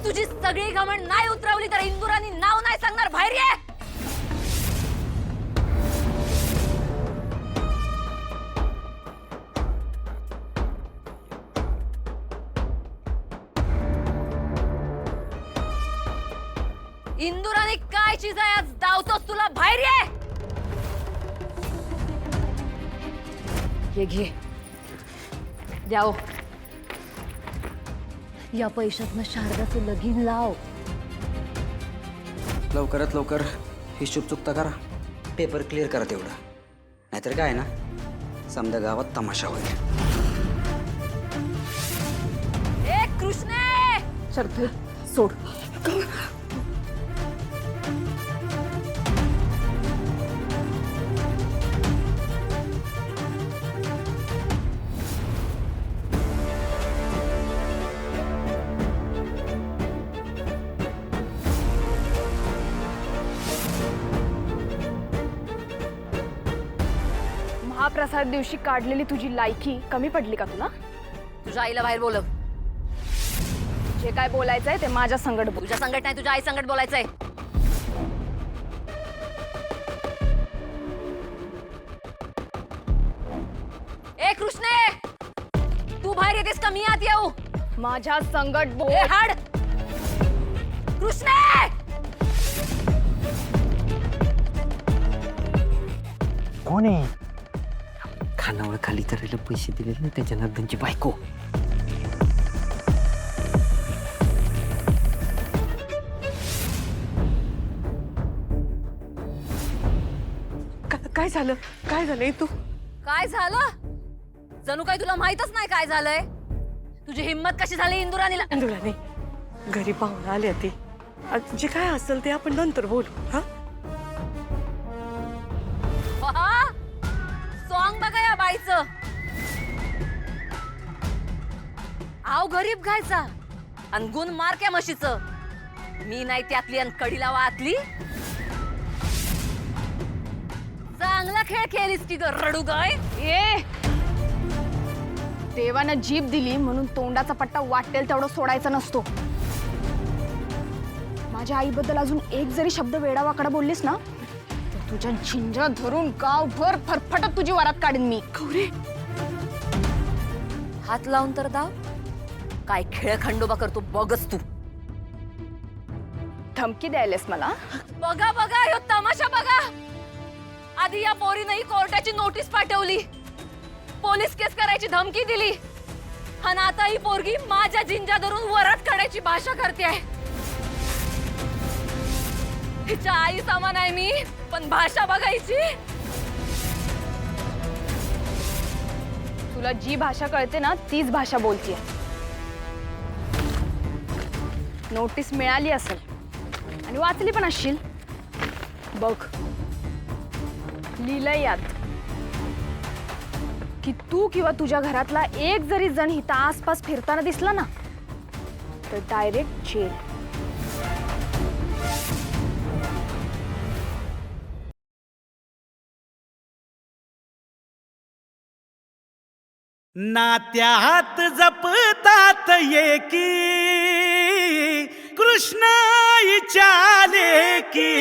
तुझी सगळी घमंड नाही उतरवली तर इंदुरानी नाव नाही सांगणार. बाहेर ये. इंदुराने काय चीज आहे आज दावतोस तुला. बाहेर ये. ये घे द्याओ. या पैशातनं शारदाचं लगीन लाव. लवकरात लवकर हिशोब चुकता करा. पेपर क्लिअर करा तेवढा. नाहीतर काय ना समजा गावात तमाशा होईल. ए कृष्णे. शरथे सोड. महाप्रसाद दिवशी काढलेली तुझी लायकी कमी पडली का तुला? तुझ्या आईला बाहेर बोलव. जे काय बोलायचंय ते माझ्या संगत बोल. तुझ्या संगत नाही तुझ्या आई संगत बोलायचंय. ए कृष्णे तू बाहेर येतेस का मी आत येऊ? माझ्या संगत बोल. ए हाड. कृष्णे. कोण आहे? खानावर खाली करायला पैसे दिले ना त्या जनार्दनची बायको. काय झालं? काय झालंय तू? काय झालं? जणू काही तुला माहितच नाही काय झालंय. तुझी हिम्मत कशी झाली इंदुरानीला? इंदुराने घरी पाहुणे आले ती. जे काय असेल ते आपण नंतर बोलू. हा सॉंग बघा या बाईचं. आव गरीब घायचा आणि गुण मारक्या म्हशीचं. मी नाही त्यातली आणि कडीला वातली. चांगला खेळ खेळलीस की ग रडू गाय. ए देवानं जीभ दिली म्हणून तोंडाचा पट्टा वाटेल तेवढं सोडायचा नसतो. माझ्या आईबद्दल अजून एक जरी शब्द वेडावाकडा बोललीस ना तर तुझ्या झिंजा धरून गावभर फरफटत तुझी वरात काढीन मी. गौरी हात लावून तर दाव. काय खेळ खंडोबा करतो बघच तू. धमकी द्यायलेस मला? बघा बघा ह्यो तमाशा बघा. आधी या पोरीने कोर्टाची नोटीस पाठवली. पोलीस केस करायची धमकी दिली. आणि आता ही पोरगी माझ्या जिंजा धरून वरात काढायची भाषा करते आहे. तिच्या आई समान आहे मी पण भाषा बघायची. तुला जी भाषा कळते ना तीच भाषा बोलतीये. नोटीस मिळाली असेल आणि वाचली पण असशील. बघ लिहिलंय यात की तू किंवा तुझ्या घरातला एक जरी जण हिता आसपास फिरताना दिसला ना तर डायरेक्ट जेल. नात्यात जपतात एकी कृष्ण इचाले की